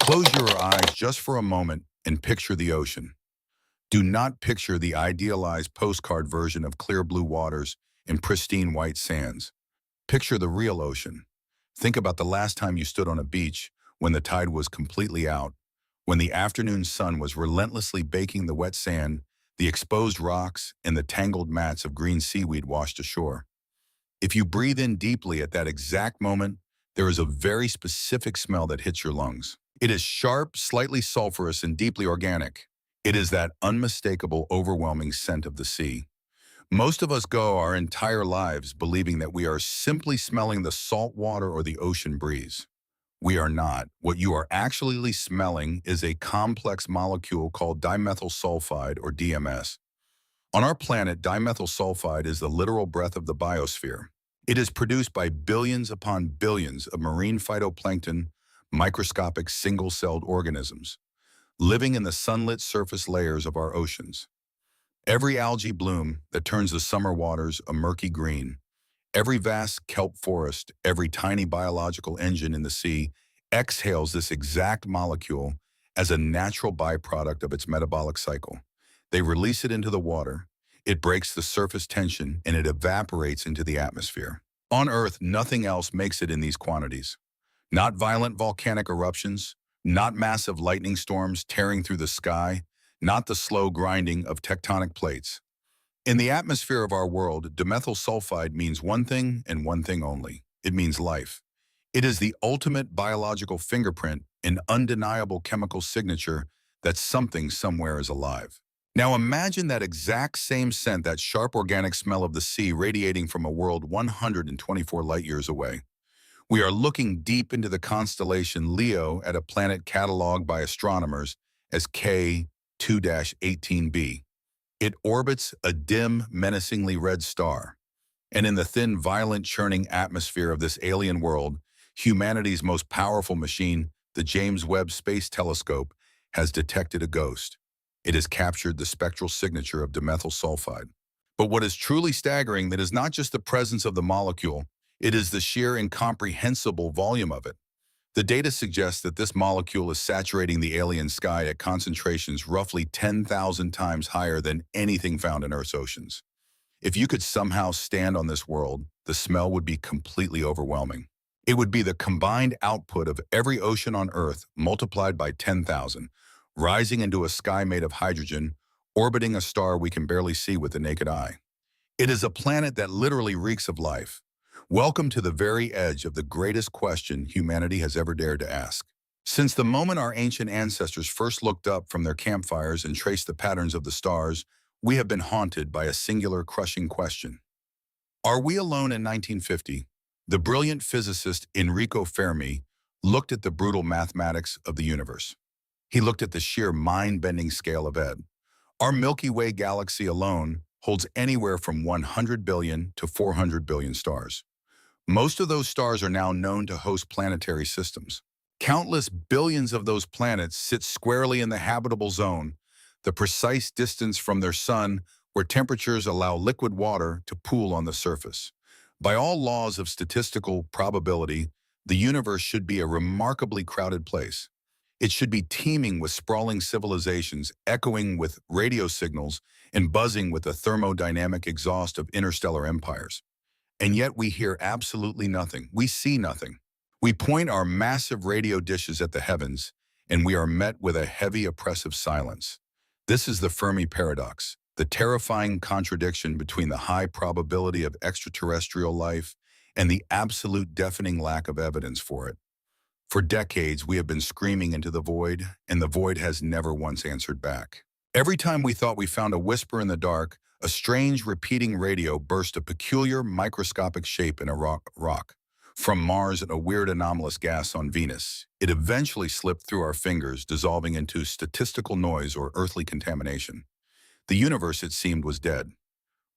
Close your eyes just for a moment and picture the ocean. Do not picture the idealized postcard version of clear blue waters and pristine white sands. Picture the real ocean. Think about the last time you stood on a beach when the tide was completely out, when the afternoon sun was relentlessly baking the wet sand, the exposed rocks, and the tangled mats of green seaweed washed ashore. If you breathe in deeply at that exact moment, there is a very specific smell that hits your lungs. It is sharp, slightly sulfurous, and deeply organic. It is that unmistakable, overwhelming scent of the sea. Most of us go our entire lives believing that we are simply smelling the salt water or the ocean breeze. We are not. What you are actually smelling is a complex molecule called dimethyl sulfide, or DMS. On our planet, dimethyl sulfide is the literal breath of the biosphere. It is produced by billions upon billions of marine phytoplankton, microscopic single-celled organisms, living in the sunlit surface layers of our oceans. Every algae bloom that turns the summer waters a murky green, every vast kelp forest, every tiny biological engine in the sea exhales this exact molecule as a natural byproduct of its metabolic cycle. They release it into the water, it breaks the surface tension, and it evaporates into the atmosphere. On Earth, nothing else makes it in these quantities. Not violent volcanic eruptions, not massive lightning storms tearing through the sky, not the slow grinding of tectonic plates. In the atmosphere of our world, dimethyl sulfide means one thing and one thing only. It means life. It is the ultimate biological fingerprint, an undeniable chemical signature that something somewhere is alive. Now imagine that exact same scent, that sharp organic smell of the sea radiating from a world 124 light years away. We are looking deep into the constellation Leo at a planet cataloged by astronomers as K2-18b. It orbits a dim, menacingly red star. And in the thin, violent, churning atmosphere of this alien world, humanity's most powerful machine, the James Webb Space Telescope, has detected a ghost. It has captured the spectral signature of dimethyl sulfide. But what is truly staggering, that is not just the presence of the molecule, it is the sheer incomprehensible volume of it. The data suggests that this molecule is saturating the alien sky at concentrations roughly 10,000 times higher than anything found in Earth's oceans. If you could somehow stand on this world, the smell would be completely overwhelming. It would be the combined output of every ocean on Earth multiplied by 10,000, rising into a sky made of hydrogen, orbiting a star we can barely see with the naked eye. It is a planet that literally reeks of life. Welcome to the very edge of the greatest question humanity has ever dared to ask. Since the moment our ancient ancestors first looked up from their campfires and traced the patterns of the stars, we have been haunted by a singular, crushing question. Are we alone? In 1950, the brilliant physicist Enrico Fermi looked at the brutal mathematics of the universe. He looked at the sheer mind-bending scale of it. Our Milky Way galaxy alone holds anywhere from 100 billion to 400 billion stars. Most of those stars are now known to host planetary systems. Countless billions of those planets sit squarely in the habitable zone, the precise distance from their sun where temperatures allow liquid water to pool on the surface. By all laws of statistical probability, the universe should be a remarkably crowded place. It should be teeming with sprawling civilizations, echoing with radio signals, and buzzing with the thermodynamic exhaust of interstellar empires. And yet we hear absolutely nothing. We see nothing. We point our massive radio dishes at the heavens, and we are met with a heavy, oppressive silence. This is the Fermi Paradox, the terrifying contradiction between the high probability of extraterrestrial life and the absolute deafening lack of evidence for it. For decades, we have been screaming into the void, and the void has never once answered back. Every time we thought we found a whisper in the dark, a strange repeating radio burst a peculiar microscopic shape in a rock. From Mars, a weird anomalous gas on Venus. It eventually slipped through our fingers, dissolving into statistical noise or earthly contamination. The universe, it seemed, was dead.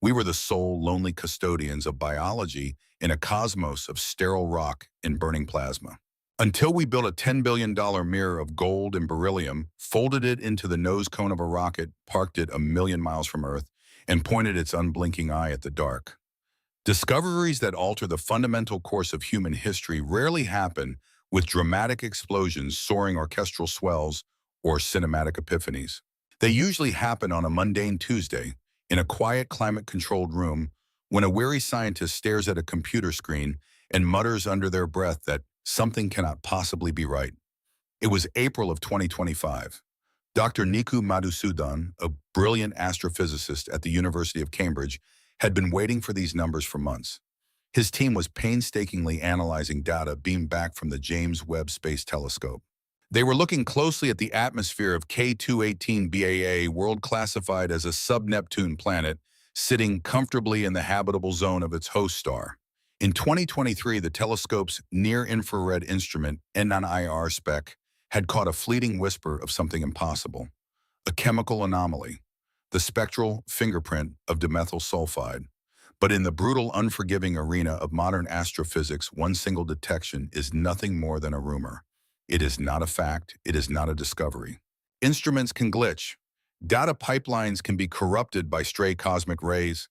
We were the sole, lonely custodians of biology in a cosmos of sterile rock and burning plasma. Until we built a $10 billion mirror of gold and beryllium, folded it into the nose cone of a rocket, parked it 1,000,000 miles from Earth, and pointed its unblinking eye at the dark. Discoveries that alter the fundamental course of human history rarely happen with dramatic explosions, soaring orchestral swells, or cinematic epiphanies. They usually happen on a mundane Tuesday, in a quiet climate-controlled room, when a weary scientist stares at a computer screen and mutters under their breath that something cannot possibly be right. It was April of 2025. Dr. Niku Madhusudan, a brilliant astrophysicist at the University of Cambridge, had been waiting for these numbers for months. His team was painstakingly analyzing data beamed back from the James Webb Space Telescope. They were looking closely at the atmosphere of K218b, a world classified as a sub-Neptune planet, sitting comfortably in the habitable zone of its host star. In 2023, the telescope's near-infrared instrument, NIR spec, had caught a fleeting whisper of something impossible, a chemical anomaly, the spectral fingerprint of dimethyl sulfide. But in the brutal, unforgiving arena of modern astrophysics, one single detection is nothing more than a rumor. It is not a fact. It is not a discovery. Instruments can glitch. Data pipelines can be corrupted by stray cosmic rays.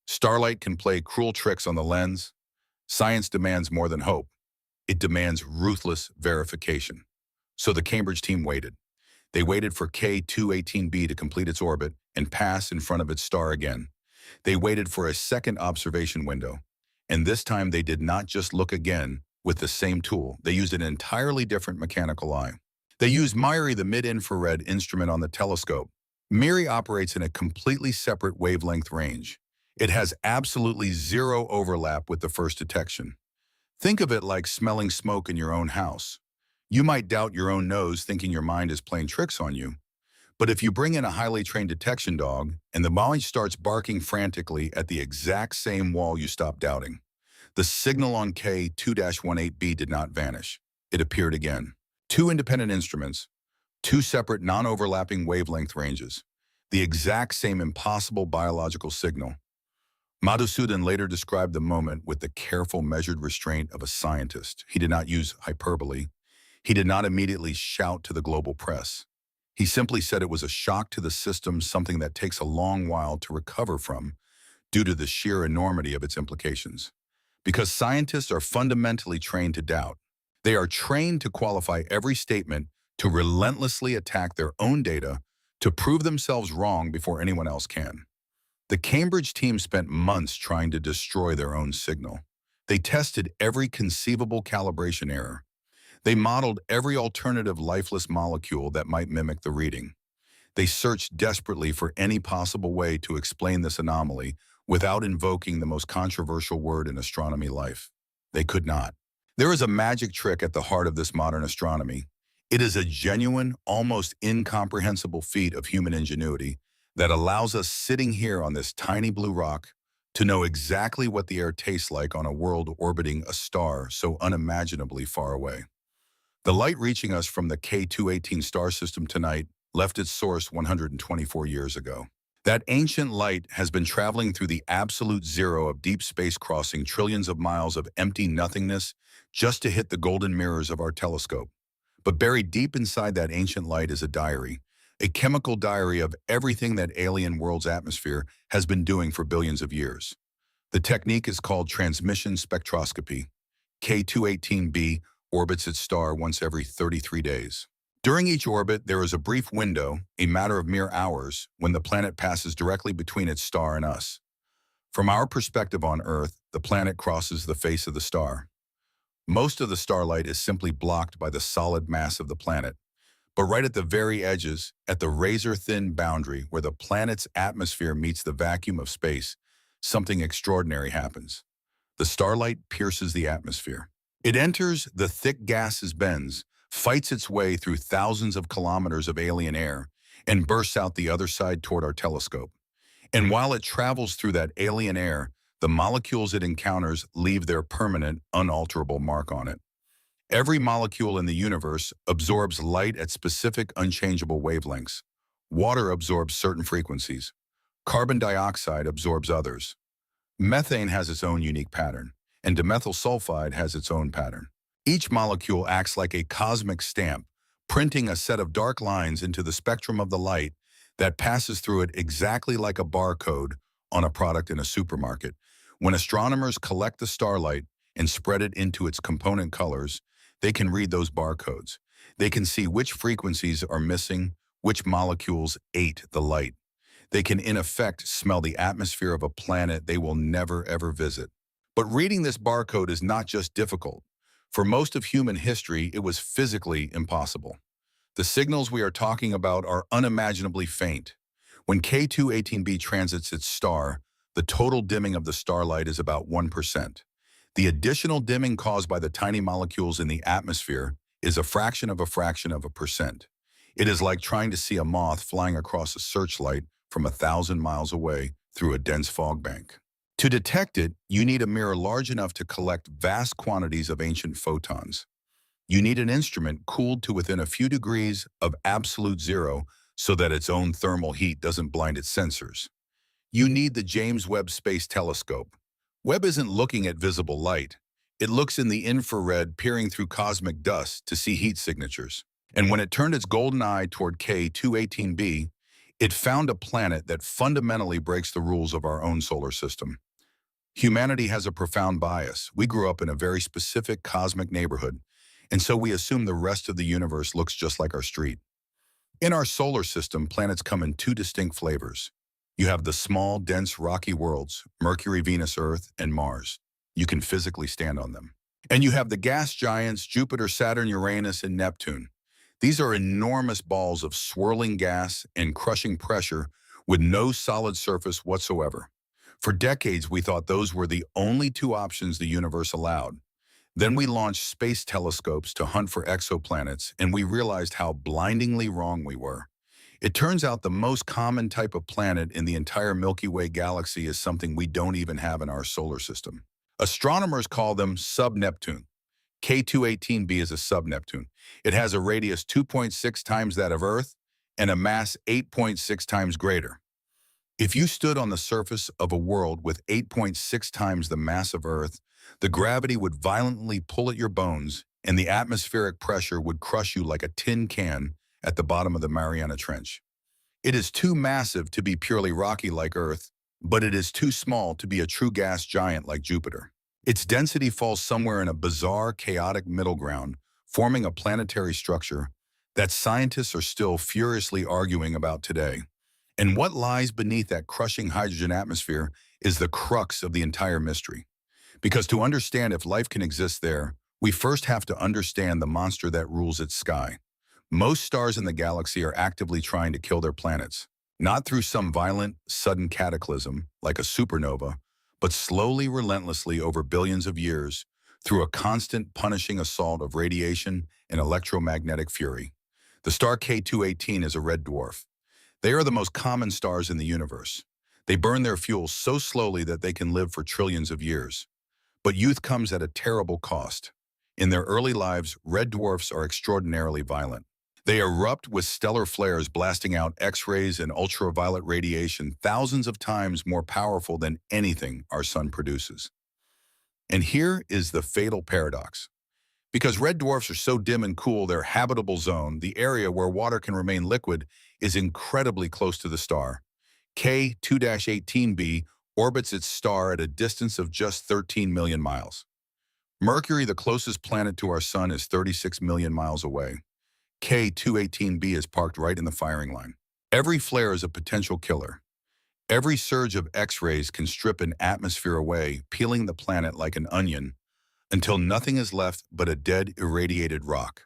Starlight can play cruel tricks on the lens. Science demands more than hope. It demands ruthless verification. So the Cambridge team waited. They waited for K218b to complete its orbit and pass in front of its star again. They waited for a second observation window. And this time they did not just look again with the same tool. They used an entirely different mechanical eye. They used MIRI, the mid-infrared instrument on the telescope. MIRI operates in a completely separate wavelength range. It has absolutely zero overlap with the first detection. Think of it like smelling smoke in your own house. You might doubt your own nose, thinking your mind is playing tricks on you. But if you bring in a highly trained detection dog and the mind starts barking frantically at the exact same wall you stopped doubting, the signal on K2-18b did not vanish. It appeared again. Two independent instruments, two separate non-overlapping wavelength ranges, the exact same impossible biological signal. Madhusudan later described the moment with the careful, measured restraint of a scientist. He did not use hyperbole. He did not immediately shout to the global press. He simply said it was a shock to the system, something that takes a long while to recover from due to the sheer enormity of its implications. Because scientists are fundamentally trained to doubt. They are trained to qualify every statement, to relentlessly attack their own data, to prove themselves wrong before anyone else can. The Cambridge team spent months trying to destroy their own signal. They tested every conceivable calibration error. They modeled every alternative lifeless molecule that might mimic the reading. They searched desperately for any possible way to explain this anomaly without invoking the most controversial word in astronomy life. They could not. There is a magic trick at the heart of this modern astronomy. It is a genuine, almost incomprehensible feat of human ingenuity that allows us sitting here on this tiny blue rock to know exactly what the air tastes like on a world orbiting a star so unimaginably far away. The light reaching us from the K218 star system tonight left its source 124 years ago. That ancient light has been traveling through the absolute zero of deep space, crossing trillions of miles of empty nothingness just to hit the golden mirrors of our telescope. But buried deep inside that ancient light is a diary, a chemical diary of everything that alien world's atmosphere has been doing for billions of years. The technique is called transmission spectroscopy. K218b orbits its star once every 33 days. During each orbit, there is a brief window, a matter of mere hours, when the planet passes directly between its star and us. From our perspective on Earth, the planet crosses the face of the star. Most of the starlight is simply blocked by the solid mass of the planet. But right at the very edges, at the razor-thin boundary where the planet's atmosphere meets the vacuum of space, something extraordinary happens. The starlight pierces the atmosphere. It enters the thick gases bends, fights its way through thousands of kilometers of alien air, and bursts out the other side toward our telescope. And while it travels through that alien air, the molecules it encounters leave their permanent, unalterable mark on it. Every molecule in the universe absorbs light at specific, unchangeable wavelengths. Water absorbs certain frequencies. Carbon dioxide absorbs others. Methane has its own unique pattern, and dimethyl sulfide has its own pattern. Each molecule acts like a cosmic stamp, printing a set of dark lines into the spectrum of the light that passes through it exactly like a barcode on a product in a supermarket. When astronomers collect the starlight and spread it into its component colors, They can read those barcodes. They can see which frequencies are missing, which molecules ate the light. They can, in effect, smell the atmosphere of a planet they will never, ever visit. But reading this barcode is not just difficult. For most of human history, it was physically impossible. The signals we are talking about are unimaginably faint. When K218b transits its star, the total dimming of the starlight is about 1%. The additional dimming caused by the tiny molecules in the atmosphere is a fraction of a fraction of a percent. It is like trying to see a moth flying across a searchlight from 1,000 miles away through a dense fog bank. To detect it, you need a mirror large enough to collect vast quantities of ancient photons. You need an instrument cooled to within a few degrees of absolute zero so that its own thermal heat doesn't blind its sensors. You need the James Webb Space Telescope. Webb isn't looking at visible light. It looks in the infrared, peering through cosmic dust to see heat signatures. And when it turned its golden eye toward K218b, it found a planet that fundamentally breaks the rules of our own solar system. Humanity has a profound bias. We grew up in a very specific cosmic neighborhood, and so we assume the rest of the universe looks just like our street. In our solar system, planets come in two distinct flavors. You have the small, dense, rocky worlds, Mercury, Venus, Earth, and Mars. You can physically stand on them. And you have the gas giants, Jupiter, Saturn, Uranus, and Neptune. These are enormous balls of swirling gas and crushing pressure with no solid surface whatsoever. For decades, we thought those were the only two options the universe allowed. Then we launched space telescopes to hunt for exoplanets, and we realized how blindingly wrong we were. It turns out the most common type of planet in the entire Milky Way galaxy is something we don't even have in our solar system. Astronomers call them sub-Neptune. K218b is a sub-Neptune. It has a radius 2.6 times that of Earth and a mass 8.6 times greater. If you stood on the surface of a world with 8.6 times the mass of Earth, the gravity would violently pull at your bones, and the atmospheric pressure would crush you like a tin can at the bottom of the Mariana Trench. It is too massive to be purely rocky like Earth, but it is too small to be a true gas giant like Jupiter. Its density falls somewhere in a bizarre, chaotic middle ground, forming a planetary structure that scientists are still furiously arguing about today. And what lies beneath that crushing hydrogen atmosphere is the crux of the entire mystery. Because to understand if life can exist there, we first have to understand the monster that rules its sky. Most stars in the galaxy are actively trying to kill their planets, not through some violent, sudden cataclysm like a supernova, but slowly, relentlessly over billions of years through a constant punishing assault of radiation and electromagnetic fury. The star K218 is a red dwarf. They are the most common stars in the universe. They burn their fuel so slowly that they can live for trillions of years. But youth comes at a terrible cost. In their early lives, red dwarfs are extraordinarily violent. They erupt with stellar flares blasting out X-rays and ultraviolet radiation thousands of times more powerful than anything our sun produces. And here is the fatal paradox. Because red dwarfs are so dim and cool, their habitable zone, the area where water can remain liquid, is incredibly close to the star. K2-18b orbits its star at a distance of just 13 million miles. Mercury, the closest planet to our sun, is 36 million miles away. K2-18b is parked right in the firing line. Every flare is a potential killer. Every surge of X-rays can strip an atmosphere away, peeling the planet like an onion, until nothing is left but a dead, irradiated rock.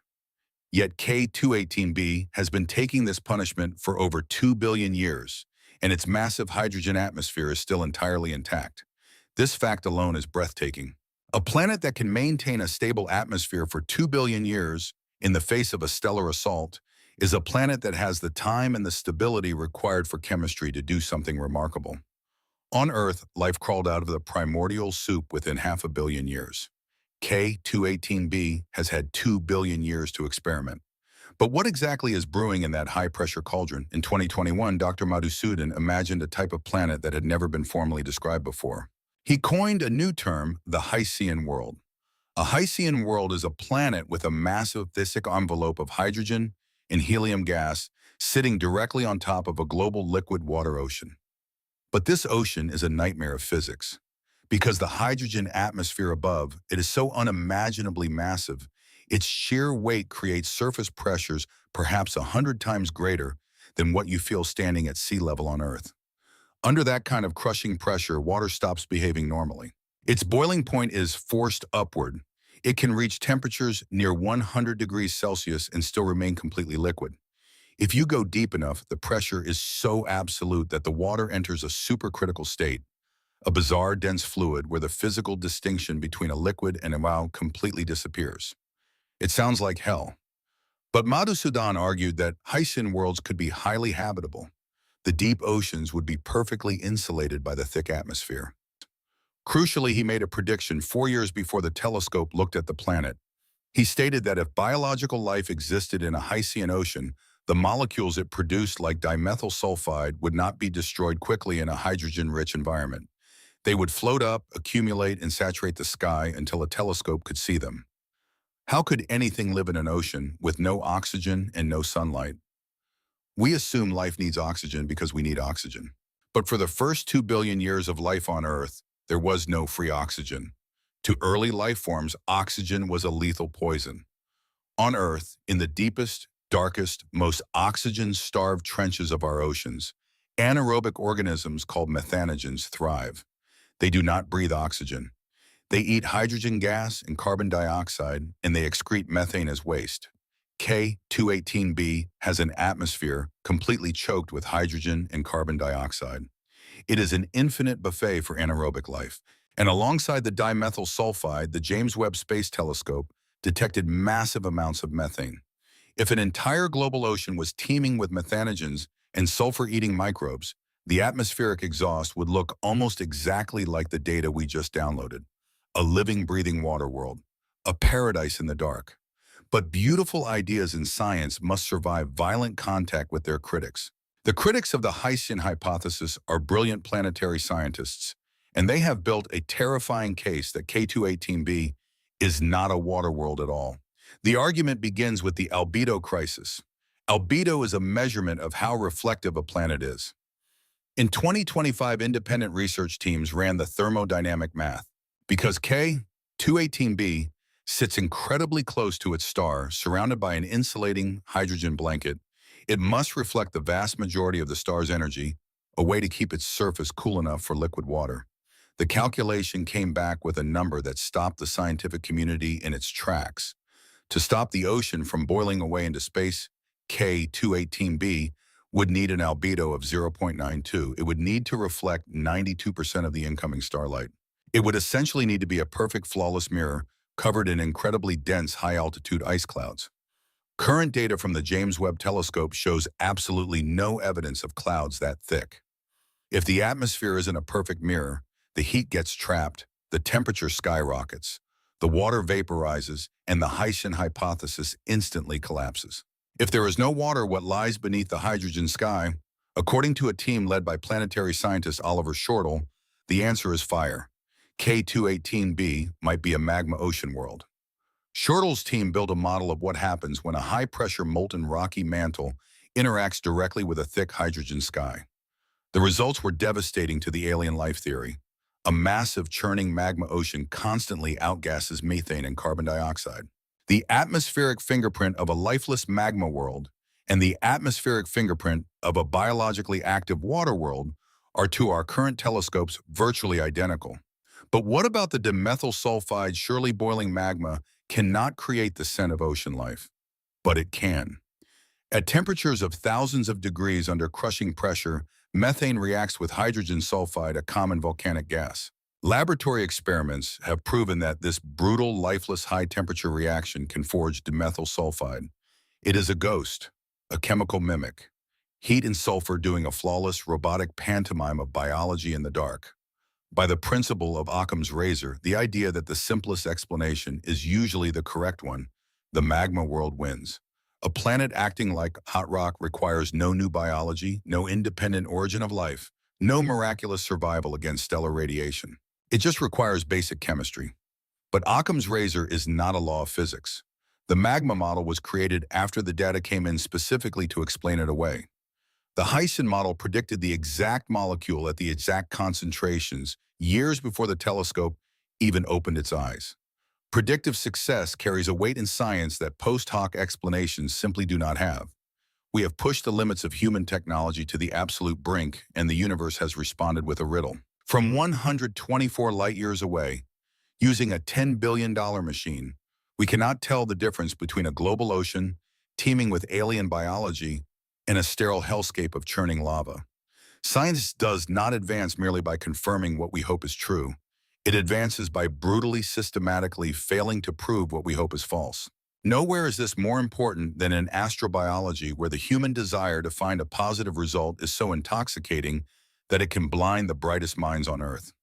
Yet K2-18b has been taking this punishment for over 2 billion years, and its massive hydrogen atmosphere is still entirely intact. This fact alone is breathtaking. A planet that can maintain a stable atmosphere for 2 billion years in the face of a stellar assault is a planet that has the time and the stability required for chemistry to do something remarkable. On Earth, life crawled out of the primordial soup within 500 million years. K2-18b has had 2 billion years to experiment. But what exactly is brewing in that high-pressure cauldron? In 2021, Dr. Madhusudan imagined a type of planet that had never been formally described before. He coined a new term, the Hycean world. A Hycean world is a planet with a massive thick envelope of hydrogen and helium gas sitting directly on top of a global liquid water ocean. But this ocean is a nightmare of physics. Because the hydrogen atmosphere above, it is so unimaginably massive, Its sheer weight creates surface pressures perhaps 100 times greater than what you feel standing at sea level on Earth. Under that kind of crushing pressure, water stops behaving normally. Its boiling point is forced upward. It can reach temperatures near 100 degrees Celsius and still remain completely liquid. If you go deep enough, the pressure is so absolute that the water enters a supercritical state, a bizarre dense fluid where the physical distinction between a liquid and a wow completely disappears. It sounds like hell. But Madhusudan argued that Hycean worlds could be highly habitable. The deep oceans would be perfectly insulated by the thick atmosphere. Crucially, he made a prediction 4 years before the telescope looked at the planet. He stated that if biological life existed in a Hycean ocean, the molecules it produced, like dimethyl sulfide, would not be destroyed quickly in a hydrogen-rich environment. They would float up, accumulate, and saturate the sky until a telescope could see them. How could anything live in an ocean with no oxygen and no sunlight? We assume life needs oxygen because we need oxygen. But for the first 2 billion years of life on Earth, there was no free oxygen. To early life forms, oxygen was a lethal poison. On Earth, in the deepest, darkest, most oxygen-starved trenches of our oceans, anaerobic organisms called methanogens thrive. They do not breathe oxygen. They eat hydrogen gas and carbon dioxide, and they excrete methane as waste. K218b has an atmosphere completely choked with hydrogen and carbon dioxide. It is an infinite buffet for anaerobic life. And alongside the dimethyl sulfide, the James Webb Space Telescope detected massive amounts of methane. If an entire global ocean was teeming with methanogens and sulfur-eating microbes, the atmospheric exhaust would look almost exactly like the data we just downloaded. A living, breathing water world. A paradise in the dark. But beautiful ideas in science must survive violent contact with their critics. The critics of the Hycean hypothesis are brilliant planetary scientists, and they have built a terrifying case that K218b is not a water world at all. The argument begins with the albedo crisis. Albedo is a measurement of how reflective a planet is. In 2025, independent research teams ran the thermodynamic math. Because K218b sits incredibly close to its star, surrounded by an insulating hydrogen blanket, it must reflect the vast majority of the star's energy, a way to keep its surface cool enough for liquid water. The calculation came back with a number that stopped the scientific community in its tracks. To stop the ocean from boiling away into space, K218b would need an albedo of 0.92. It would need to reflect 92% of the incoming starlight. It would essentially need to be a perfect, flawless mirror covered in incredibly dense, high-altitude ice clouds. Current data from the James Webb Telescope shows absolutely no evidence of clouds that thick. If the atmosphere isn't a perfect mirror, the heat gets trapped, the temperature skyrockets, the water vaporizes, and the Hycean hypothesis instantly collapses. If there is no water, what lies beneath the hydrogen sky? According to a team led by planetary scientist Oliver Shortall, the answer is fire. K218b might be a magma ocean world. Shortall's team built a model of what happens when a high-pressure molten rocky mantle interacts directly with a thick hydrogen sky. The results were devastating to the alien life theory. A massive churning magma ocean constantly outgasses methane and carbon dioxide. The atmospheric fingerprint of a lifeless magma world and the atmospheric fingerprint of a biologically active water world are, to our current telescopes, virtually identical. But what about the dimethyl sulfide, surely boiling magma cannot create the scent of ocean life? But it can. At temperatures of thousands of degrees under crushing pressure, methane reacts with hydrogen sulfide, a common volcanic gas. Laboratory experiments have proven that this brutal, lifeless high-temperature reaction can forge dimethyl sulfide. It is a ghost, a chemical mimic. Heat and sulfur doing a flawless, robotic pantomime of biology in the dark. By the principle of Occam's razor, the idea that the simplest explanation is usually the correct one, the magma world wins. A planet acting like hot rock requires no new biology, no independent origin of life, no miraculous survival against stellar radiation. It just requires basic chemistry. But Occam's razor is not a law of physics. The magma model was created after the data came in specifically to explain it away. The Hycean model predicted the exact molecule at the exact concentrations years before the telescope even opened its eyes. Predictive success carries a weight in science that post hoc explanations simply do not have. We have pushed the limits of human technology to the absolute brink, and the universe has responded with a riddle. From 124 light-years away, using a $10 billion machine, we cannot tell the difference between a global ocean teeming with alien biology and a sterile hellscape of churning lava. Science does not advance merely by confirming what we hope is true. It advances by brutally systematically failing to prove what we hope is false. Nowhere is this more important than in astrobiology, where the human desire to find a positive result is so intoxicating that it can blind the brightest minds on Earth.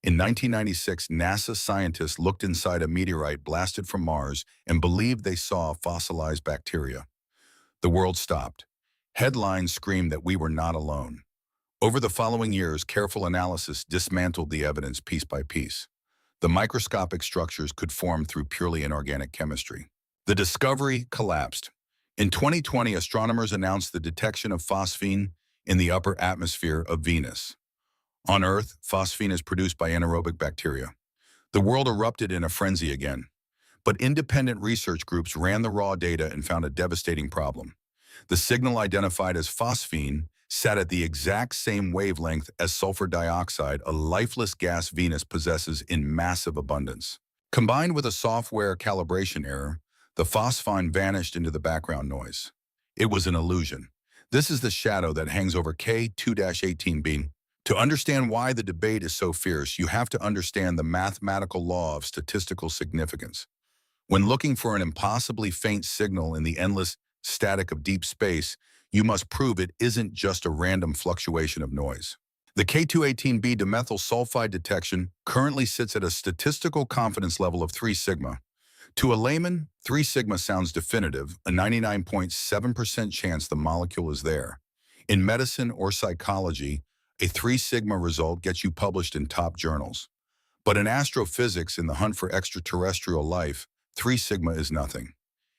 In 1996, NASA scientists looked inside a meteorite blasted from Mars and believed they saw fossilized bacteria. The world stopped. Headlines screamed that we were not alone. Over the following years, careful analysis dismantled the evidence piece by piece. The microscopic structures could form through purely inorganic chemistry. The discovery collapsed. In 2020, astronomers announced the detection of phosphine in the upper atmosphere of Venus. On Earth, phosphine is produced by anaerobic bacteria. The world erupted in a frenzy again. But independent research groups ran the raw data and found a devastating problem. The signal identified as phosphine sat at the exact same wavelength as sulfur dioxide, a lifeless gas Venus possesses in massive abundance. Combined with a software calibration error, the phosphine vanished into the background noise. It was an illusion. This is the shadow that hangs over K2-18b. To understand why the debate is so fierce, you have to understand the mathematical law of statistical significance. When looking for an impossibly faint signal in the endless static of deep space, you must prove it isn't just a random fluctuation of noise. The K2-18b dimethyl sulfide detection currently sits at a statistical confidence level of 3 sigma. To a layman, 3 sigma sounds definitive, a 99.7% chance the molecule is there. In medicine or psychology, a 3 sigma result gets you published in top journals. But in astrophysics, in the hunt for extraterrestrial life, 3 sigma is nothing.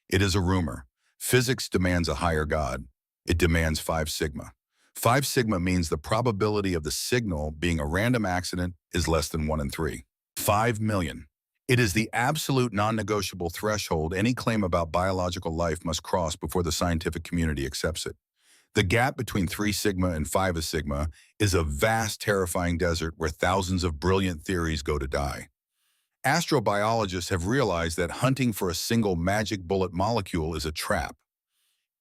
It is a rumor. Physics demands a higher God. It demands 5 sigma. 5 sigma means the probability of the signal being a random accident is less than 1 in 3. 5 million. It is the absolute non-negotiable threshold any claim about biological life must cross before the scientific community accepts it. The gap between 3 sigma and 5 sigma is a vast, terrifying desert where thousands of brilliant theories go to die. Astrobiologists have realized that hunting for a single magic bullet molecule is a trap.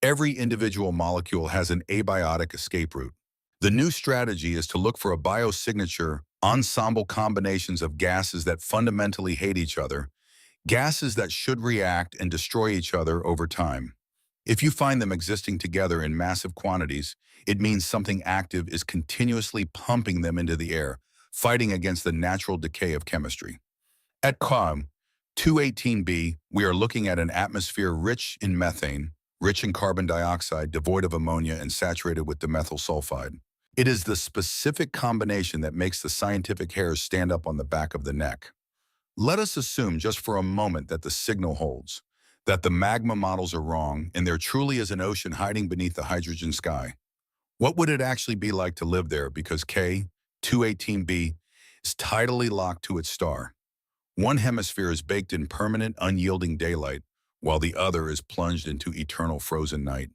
Every individual molecule has an abiotic escape route. The new strategy is to look for a biosignature, ensemble combinations of gases that fundamentally hate each other, gases that should react and destroy each other over time. If you find them existing together in massive quantities, it means something active is continuously pumping them into the air, fighting against the natural decay of chemistry. At K2-18b, we are looking at an atmosphere rich in methane, rich in carbon dioxide, devoid of ammonia, and saturated with dimethyl sulfide. It is the specific combination that makes the scientific hairs stand up on the back of the neck. Let us assume just for a moment that the signal holds, that the magma models are wrong, and there truly is an ocean hiding beneath the hydrogen sky. What would it actually be like to live there, because K2-18b is tidally locked to its star? One hemisphere is baked in permanent, unyielding daylight, while the other is plunged into eternal frozen night.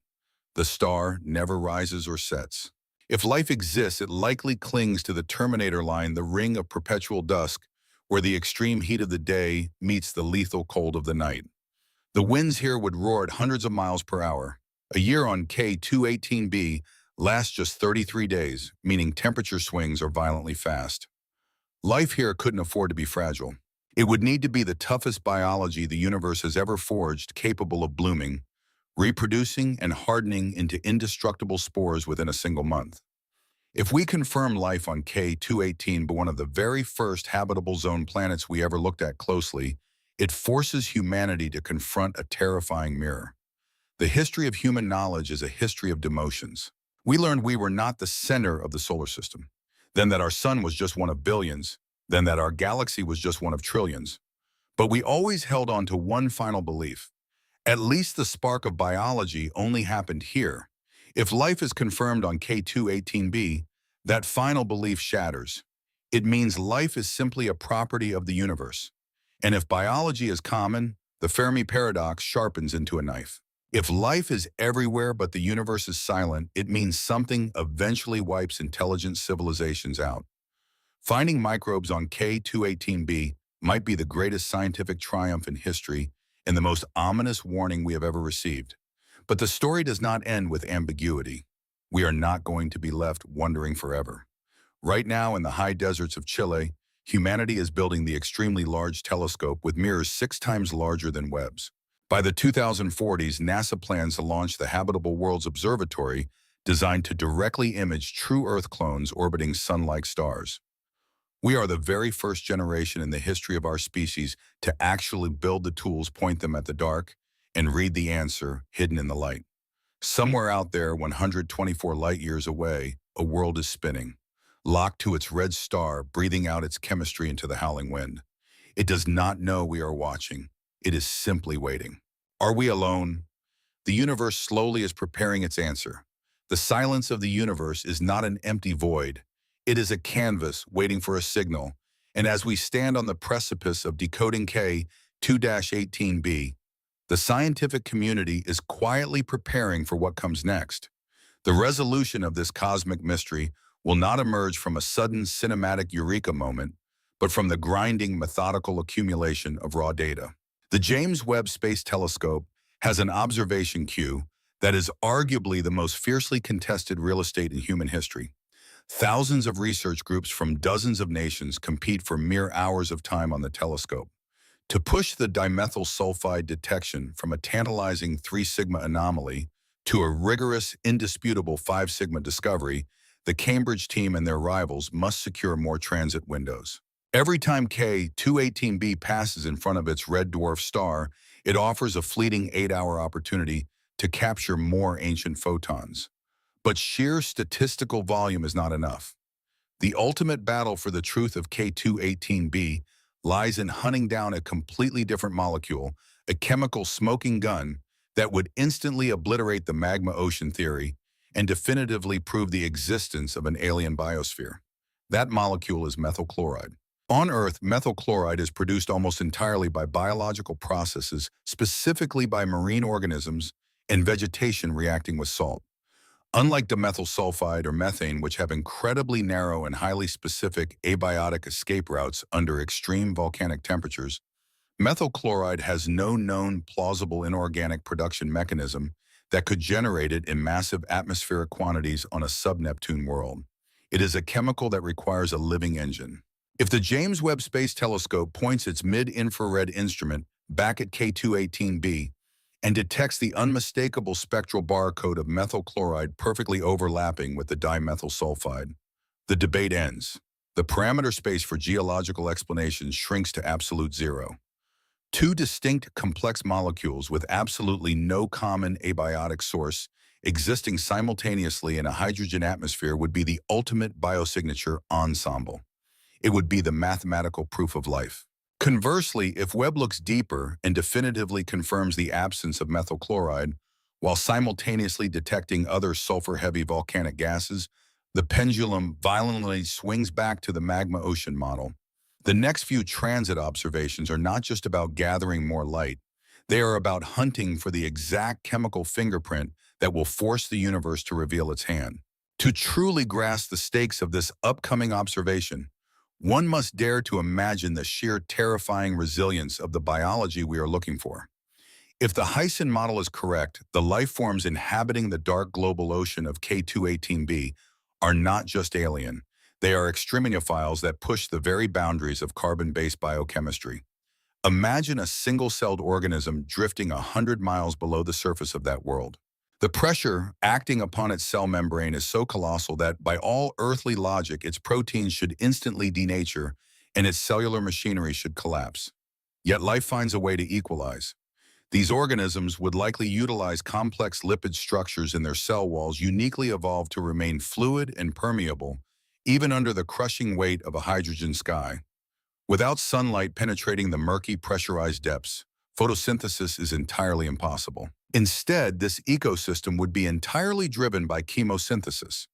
The star never rises or sets. If life exists, it likely clings to the Terminator line, the ring of perpetual dusk, where the extreme heat of the day meets the lethal cold of the night. The winds here would roar at hundreds of miles per hour. A year on K2-18b lasts just 33 days, meaning temperature swings are violently fast. Life here couldn't afford to be fragile. It would need to be the toughest biology the universe has ever forged, capable of blooming, reproducing, and hardening into indestructible spores within a single month. If we confirm life on K2-18, but one of the very first habitable zone planets we ever looked at closely, it forces humanity to confront a terrifying mirror. The history of human knowledge is a history of demotions. We learned we were not the center of the solar system, then that our sun was just one of billions, then that our galaxy was just one of trillions. But we always held on to one final belief. At least the spark of biology only happened here. If life is confirmed on K2-18b, that final belief shatters. It means life is simply a property of the universe. And if biology is common, the Fermi Paradox sharpens into a knife. If life is everywhere but the universe is silent, it means something eventually wipes intelligent civilizations out. Finding microbes on K218b might be the greatest scientific triumph in history and the most ominous warning we have ever received. But the story does not end with ambiguity. We are not going to be left wondering forever. Right now, in the high deserts of Chile, humanity is building the extremely large telescope with mirrors 6 times larger than Webb's. By the 2040s, NASA plans to launch the Habitable Worlds Observatory, designed to directly image true Earth clones orbiting sun-like stars. We are the very first generation in the history of our species to actually build the tools, point them at the dark, and read the answer hidden in the light. Somewhere out there, 124 light-years away, a world is spinning, locked to its red star, breathing out its chemistry into the howling wind. It does not know we are watching. It is simply waiting. Are we alone? The universe slowly is preparing its answer. The silence of the universe is not an empty void. It is a canvas waiting for a signal. And as we stand on the precipice of decoding K2-18b, the scientific community is quietly preparing for what comes next. The resolution of this cosmic mystery will not emerge from a sudden cinematic eureka moment, but from the grinding, methodical accumulation of raw data. The James Webb Space Telescope has an observation queue that is arguably the most fiercely contested real estate in human history. Thousands of research groups from dozens of nations compete for mere hours of time on the telescope. To push the dimethyl sulfide detection from a tantalizing 3 sigma anomaly to a rigorous, indisputable 5 sigma discovery, the Cambridge team and their rivals must secure more transit windows. Every time K2-18b passes in front of its red dwarf star, it offers a fleeting 8-hour opportunity to capture more ancient photons. But sheer statistical volume is not enough. The ultimate battle for the truth of K2-18b lies in hunting down a completely different molecule, a chemical smoking gun that would instantly obliterate the magma ocean theory and definitively prove the existence of an alien biosphere. That molecule is methyl chloride. On Earth, methyl chloride is produced almost entirely by biological processes, specifically by marine organisms and vegetation reacting with salt. Unlike dimethyl sulfide or methane, which have incredibly narrow and highly specific abiotic escape routes under extreme volcanic temperatures, methyl chloride has no known plausible inorganic production mechanism that could generate it in massive atmospheric quantities on a sub-Neptune world. It is a chemical that requires a living engine. If the James Webb Space Telescope points its mid-infrared instrument back at K2-18b and detects the unmistakable spectral barcode of methyl chloride perfectly overlapping with the dimethyl sulfide, the debate ends. The parameter space for geological explanations shrinks to absolute zero. 2 distinct complex molecules with absolutely no common abiotic source existing simultaneously in a hydrogen atmosphere would be the ultimate biosignature ensemble. It would be the mathematical proof of life. Conversely, if Webb looks deeper and definitively confirms the absence of methyl chloride, while simultaneously detecting other sulfur-heavy volcanic gases, the pendulum violently swings back to the magma ocean model. The next few transit observations are not just about gathering more light. They are about hunting for the exact chemical fingerprint that will force the universe to reveal its hand. To truly grasp the stakes of this upcoming observation, one must dare to imagine the sheer terrifying resilience of the biology we are looking for. If the Hyson model is correct, the life forms inhabiting the dark global ocean of K2-18b are not just alien. They are extremophiles that push the very boundaries of carbon-based biochemistry. Imagine a single-celled organism drifting 100 miles below the surface of that world. The pressure acting upon its cell membrane is so colossal that, by all earthly logic, its proteins should instantly denature and its cellular machinery should collapse. Yet life finds a way to equalize. These organisms would likely utilize complex lipid structures in their cell walls uniquely evolved to remain fluid and permeable, even under the crushing weight of a hydrogen sky. Without sunlight penetrating the murky, pressurized depths, photosynthesis is entirely impossible. Instead, this ecosystem would be entirely driven by chemosynthesis.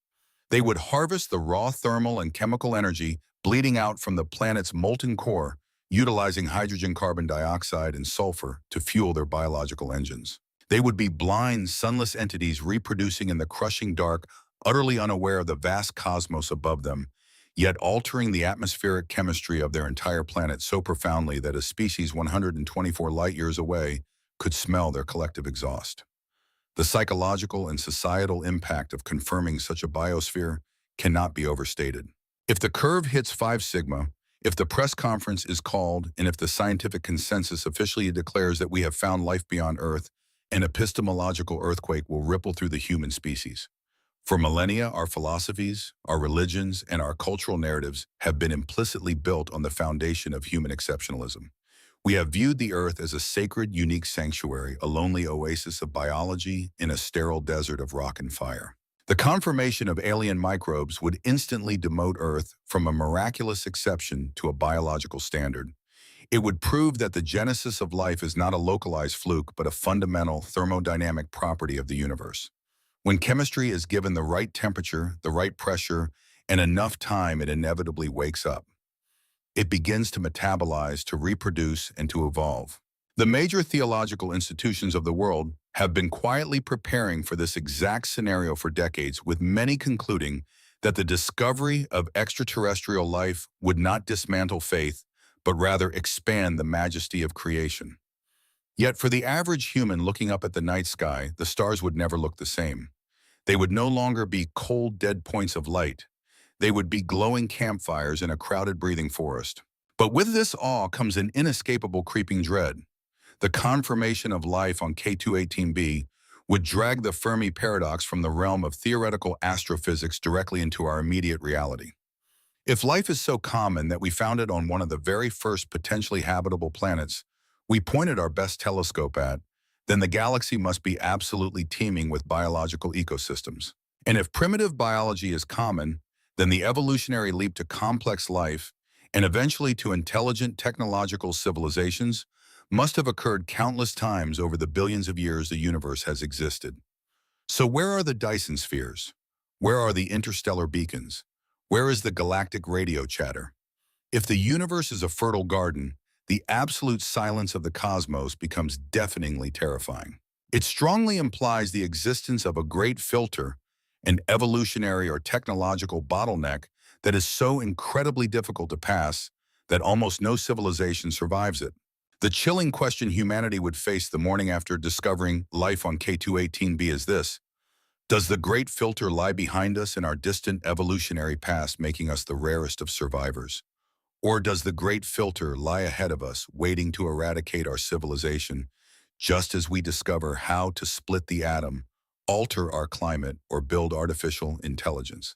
They would harvest the raw thermal and chemical energy bleeding out from the planet's molten core utilizing hydrogen, carbon dioxide, and sulfur to fuel their biological engines. They would be blind, sunless entities reproducing in the crushing dark, utterly unaware of the vast cosmos above them, yet altering the atmospheric chemistry of their entire planet so profoundly that a species 124 light-years away could smell their collective exhaust. The psychological and societal impact of confirming such a biosphere cannot be overstated. If the curve hits 5 sigma, if the press conference is called, and if the scientific consensus officially declares that we have found life beyond Earth, an epistemological earthquake will ripple through the human species. For millennia, our philosophies, our religions, and our cultural narratives have been implicitly built on the foundation of human exceptionalism. We have viewed the Earth as a sacred, unique sanctuary, a lonely oasis of biology in a sterile desert of rock and fire. The confirmation of alien microbes would instantly demote Earth from a miraculous exception to a biological standard. It would prove that the genesis of life is not a localized fluke, but a fundamental thermodynamic property of the universe. When chemistry is given the right temperature, the right pressure, and enough time, it inevitably wakes up. It begins to metabolize, to reproduce, and to evolve. The major theological institutions of the world have been quietly preparing for this exact scenario for decades, with many concluding that the discovery of extraterrestrial life would not dismantle faith, but rather expand the majesty of creation. Yet for the average human looking up at the night sky, the stars would never look the same. They would no longer be cold, dead points of light. They would be glowing campfires in a crowded, breathing forest. But with this awe comes an inescapable creeping dread. The confirmation of life on K218b would drag the Fermi Paradox from the realm of theoretical astrophysics directly into our immediate reality. If life is so common that we found it on one of the very first potentially habitable planets we pointed our best telescope at, then the galaxy must be absolutely teeming with biological ecosystems. And if primitive biology is common, then the evolutionary leap to complex life and eventually to intelligent technological civilizations must have occurred countless times over the billions of years the universe has existed. So where are the Dyson spheres? Where are the interstellar beacons? Where is the galactic radio chatter? If the universe is a fertile garden, the absolute silence of the cosmos becomes deafeningly terrifying. It strongly implies the existence of a great filter, an evolutionary or technological bottleneck that is so incredibly difficult to pass that almost no civilization survives it. The chilling question humanity would face the morning after discovering life on K218b is this: does the great filter lie behind us in our distant evolutionary past, making us the rarest of survivors? Or does the great filter lie ahead of us, waiting to eradicate our civilization, just as we discover how to split the atom, alter our climate, or build artificial intelligence?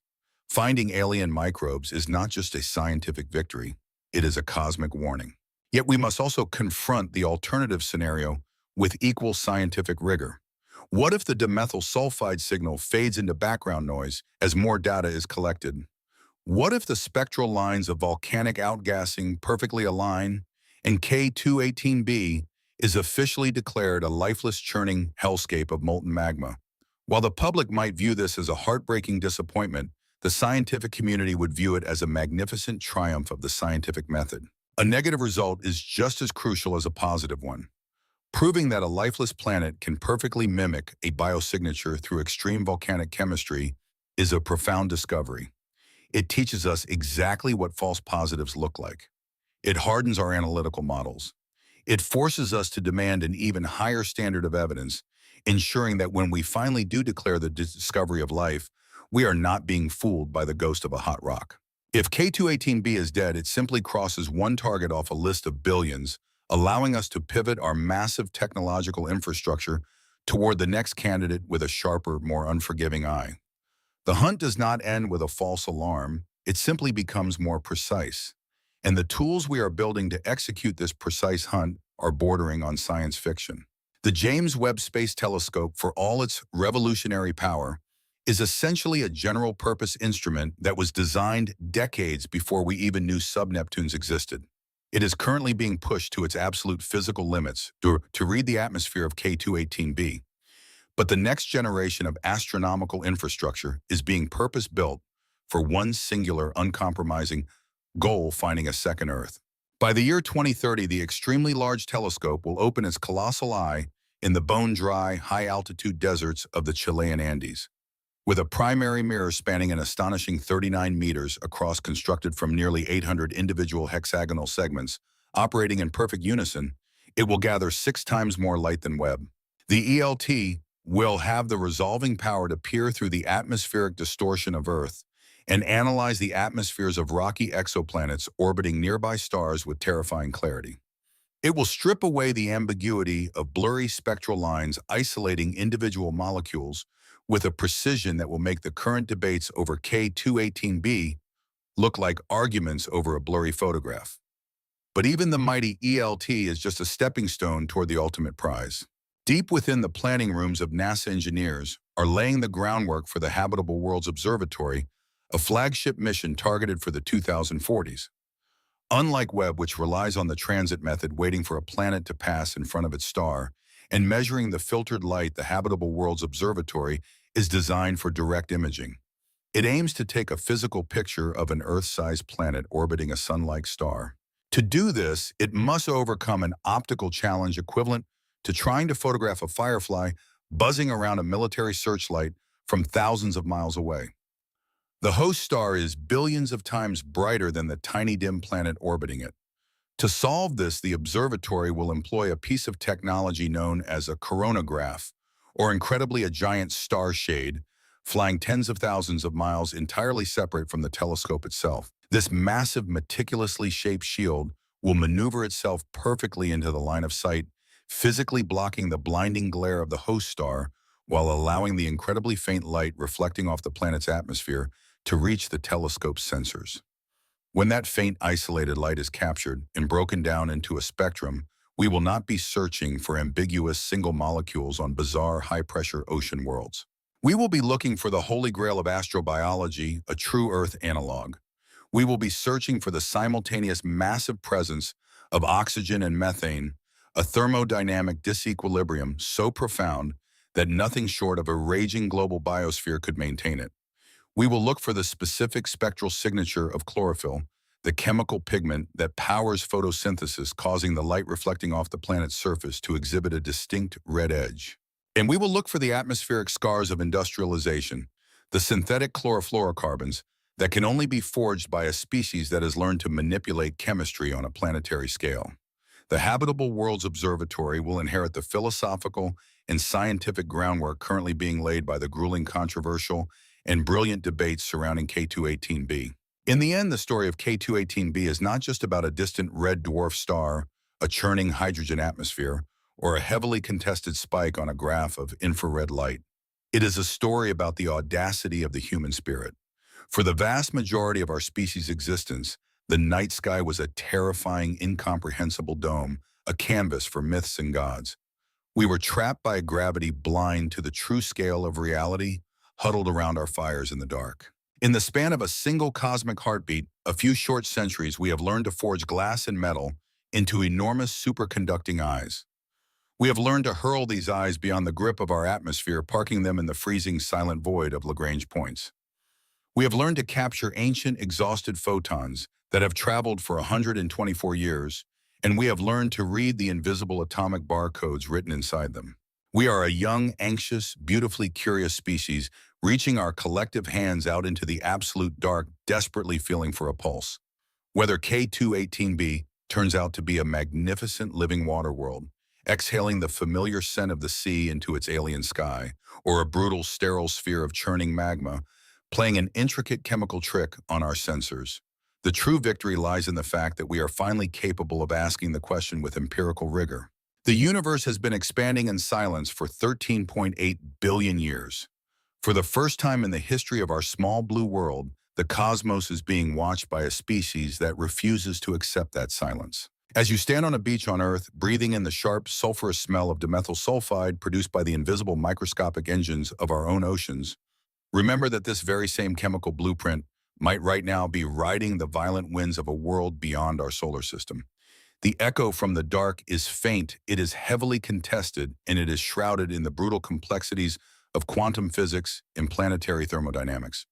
Finding alien microbes is not just a scientific victory, it is a cosmic warning. Yet we must also confront the alternative scenario with equal scientific rigor. What if the dimethyl sulfide signal fades into background noise as more data is collected? What if the spectral lines of volcanic outgassing perfectly align and K218b is officially declared a lifeless churning hellscape of molten magma? While the public might view this as a heartbreaking disappointment, the scientific community would view it as a magnificent triumph of the scientific method. A negative result is just as crucial as a positive one. Proving that a lifeless planet can perfectly mimic a biosignature through extreme volcanic chemistry is a profound discovery. It teaches us exactly what false positives look like. It hardens our analytical models. It forces us to demand an even higher standard of evidence, ensuring that when we finally do declare the discovery of life, we are not being fooled by the ghost of a hot rock. If K218b is dead, it simply crosses one target off a list of billions, allowing us to pivot our massive technological infrastructure toward the next candidate with a sharper, more unforgiving eye. The hunt does not end with a false alarm, it simply becomes more precise. And the tools we are building to execute this precise hunt are bordering on science fiction. The James Webb Space Telescope, for all its revolutionary power, is essentially a general-purpose instrument that was designed decades before we even knew subneptunes existed. It is currently being pushed to its absolute physical limits to read the atmosphere of K218b. But the next generation of astronomical infrastructure is being purpose-built for one singular, uncompromising goal: finding a second Earth. By the year 2030, the extremely large telescope will open its colossal eye in the bone-dry, high-altitude deserts of the Chilean Andes. With a primary mirror spanning an astonishing 39 meters across, constructed from nearly 800 individual hexagonal segments, operating in perfect unison, it will gather 6 times more light than Webb. The ELT will have the resolving power to peer through the atmospheric distortion of Earth and analyze the atmospheres of rocky exoplanets orbiting nearby stars with terrifying clarity. It will strip away the ambiguity of blurry spectral lines isolating individual molecules with a precision that will make the current debates over K218b look like arguments over a blurry photograph. But even the mighty ELT is just a stepping stone toward the ultimate prize. Deep within the planning rooms of NASA engineers are laying the groundwork for the Habitable Worlds Observatory, a flagship mission targeted for the 2040s. Unlike Webb, which relies on the transit method, waiting for a planet to pass in front of its star, and measuring the filtered light, the Habitable Worlds Observatory is designed for direct imaging. It aims to take a physical picture of an Earth-sized planet orbiting a sun-like star. To do this, it must overcome an optical challenge equivalent to trying to photograph a firefly buzzing around a military searchlight from thousands of miles away. The host star is billions of times brighter than the tiny dim planet orbiting it. To solve this, the observatory will employ a piece of technology known as a coronagraph, or incredibly a giant star shade, flying tens of thousands of miles entirely separate from the telescope itself. This massive, meticulously shaped shield will maneuver itself perfectly into the line of sight, physically blocking the blinding glare of the host star while allowing the incredibly faint light reflecting off the planet's atmosphere to reach the telescope's sensors. When that faint, isolated light is captured and broken down into a spectrum, we will not be searching for ambiguous single molecules on bizarre, high-pressure ocean worlds. We will be looking for the holy grail of astrobiology, a true Earth analog. We will be searching for the simultaneous massive presence of oxygen and methane, a thermodynamic disequilibrium so profound that nothing short of a raging global biosphere could maintain it. We will look for the specific spectral signature of chlorophyll, the chemical pigment that powers photosynthesis, causing the light reflecting off the planet's surface to exhibit a distinct red edge. And we will look for the atmospheric scars of industrialization, the synthetic chlorofluorocarbons that can only be forged by a species that has learned to manipulate chemistry on a planetary scale. The Habitable Worlds Observatory will inherit the philosophical and scientific groundwork currently being laid by the grueling, controversial, and brilliant debates surrounding K218b. In the end, the story of K218b is not just about a distant red dwarf star, a churning hydrogen atmosphere, or a heavily contested spike on a graph of infrared light. It is a story about the audacity of the human spirit. For the vast majority of our species' existence, the night sky was a terrifying, incomprehensible dome, a canvas for myths and gods. We were trapped by a gravity blind to the true scale of reality, huddled around our fires in the dark. In the span of a single cosmic heartbeat, a few short centuries, we have learned to forge glass and metal into enormous superconducting eyes. We have learned to hurl these eyes beyond the grip of our atmosphere, parking them in the freezing, silent void of Lagrange points. We have learned to capture ancient, exhausted photons that have traveled for 124 years, and we have learned to read the invisible atomic barcodes written inside them. We are a young, anxious, beautifully curious species, reaching our collective hands out into the absolute dark, desperately feeling for a pulse. Whether K218b turns out to be a magnificent living water world, exhaling the familiar scent of the sea into its alien sky, or a brutal, sterile sphere of churning magma, playing an intricate chemical trick on our sensors, the true victory lies in the fact that we are finally capable of asking the question with empirical rigor. The universe has been expanding in silence for 13.8 billion years. For the first time in the history of our small blue world, the cosmos is being watched by a species that refuses to accept that silence. As you stand on a beach on Earth, breathing in the sharp, sulfurous smell of dimethyl sulfide produced by the invisible microscopic engines of our own oceans, remember that this very same chemical blueprint might right now be riding the violent winds of a world beyond our solar system. The echo from the dark is faint, it is heavily contested, and it is shrouded in the brutal complexities of quantum physics and planetary thermodynamics.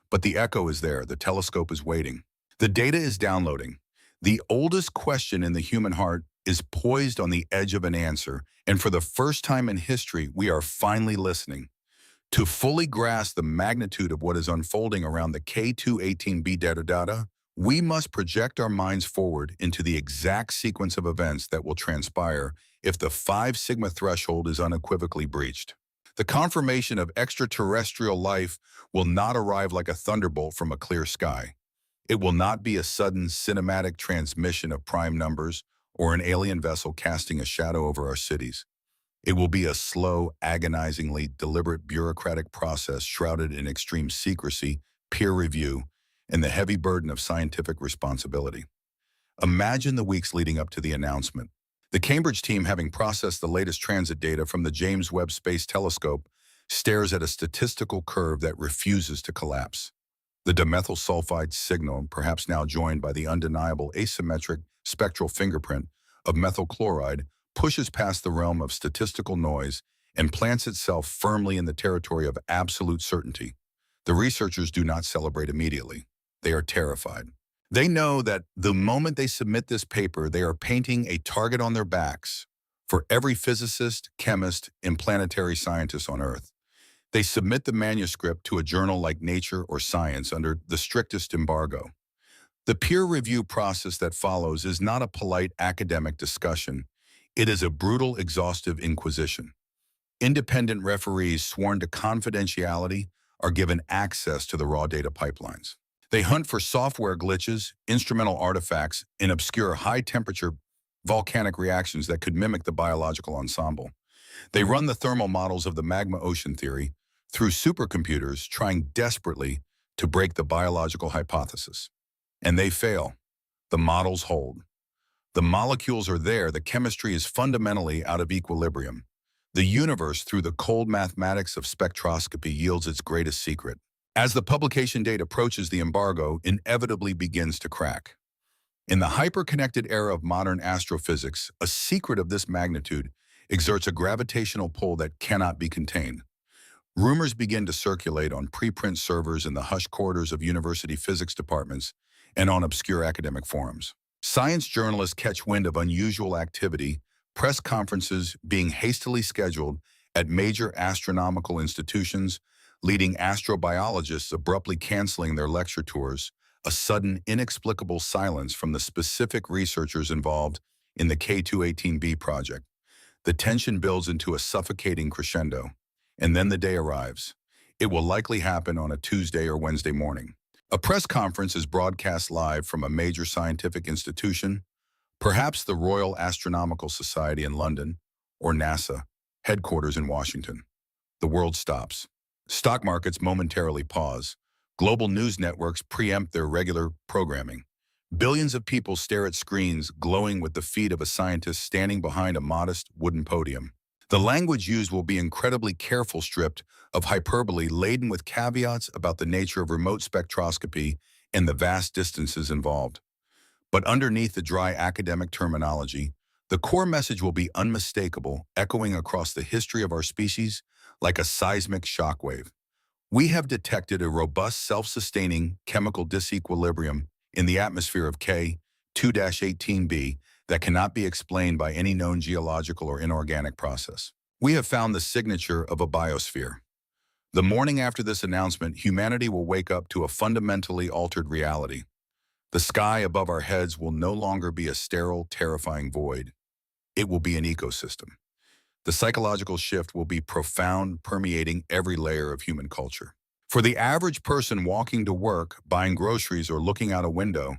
But the echo is there, the telescope is waiting. The data is downloading. The oldest question in the human heart is poised on the edge of an answer, and for the first time in history, we are finally listening. To fully grasp the magnitude of what is unfolding around the K218b data, we must project our minds forward into the exact sequence of events that will transpire if the 5 sigma threshold is unequivocally breached. The confirmation of extraterrestrial life will not arrive like a thunderbolt from a clear sky. It will not be a sudden cinematic transmission of prime numbers or an alien vessel casting a shadow over our cities. It will be a slow, agonizingly deliberate bureaucratic process shrouded in extreme secrecy, peer review, and the heavy burden of scientific responsibility. Imagine the weeks leading up to the announcement. The Cambridge team, having processed the latest transit data from the James Webb Space Telescope, stares at a statistical curve that refuses to collapse. The dimethyl sulfide signal, perhaps now joined by the undeniable asymmetric spectral fingerprint of methyl chloride, pushes past the realm of statistical noise and plants itself firmly in the territory of absolute certainty. The researchers do not celebrate immediately. They are terrified. They know that the moment they submit this paper, they are painting a target on their backs for every physicist, chemist, and planetary scientist on Earth. They submit the manuscript to a journal like Nature or Science under the strictest embargo. The peer review process that follows is not a polite academic discussion. It is a brutal, exhaustive inquisition. Independent referees sworn to confidentiality are given access to the raw data pipelines. They hunt for software glitches, instrumental artifacts, and obscure high-temperature volcanic reactions that could mimic the biological ensemble. They run the thermal models of the magma ocean theory through supercomputers, trying desperately to break the biological hypothesis. And they fail. The models hold. The molecules are there, the chemistry is fundamentally out of equilibrium. The universe, through the cold mathematics of spectroscopy, yields its greatest secret. As the publication date approaches, the embargo inevitably begins to crack. In the hyper-connected era of modern astrophysics, a secret of this magnitude exerts a gravitational pull that cannot be contained. Rumors begin to circulate on preprint servers in the hushed corridors of university physics departments and on obscure academic forums. Science journalists catch wind of unusual activity, press conferences being hastily scheduled at major astronomical institutions, leading astrobiologists abruptly canceling their lecture tours, a sudden, inexplicable silence from the specific researchers involved in the K218b project. The tension builds into a suffocating crescendo, and then the day arrives. It will likely happen on a Tuesday or Wednesday morning. A press conference is broadcast live from a major scientific institution, perhaps the Royal Astronomical Society in London, or NASA, headquarters in Washington. The world stops. Stock markets momentarily pause. Global news networks preempt their regular programming. Billions of people stare at screens glowing with the feat of a scientist standing behind a modest wooden podium. The language used will be incredibly careful, stripped of hyperbole, laden with caveats about the nature of remote spectroscopy and the vast distances involved. But underneath the dry academic terminology, the core message will be unmistakable, echoing across the history of our species like a seismic shockwave. We have detected a robust, self-sustaining chemical disequilibrium in the atmosphere of K2-18b that cannot be explained by any known geological or inorganic process. We have found the signature of a biosphere. The morning after this announcement, humanity will wake up to a fundamentally altered reality. The sky above our heads will no longer be a sterile, terrifying void. It will be an ecosystem. The psychological shift will be profound, permeating every layer of human culture. For the average person walking to work, buying groceries, or looking out a window,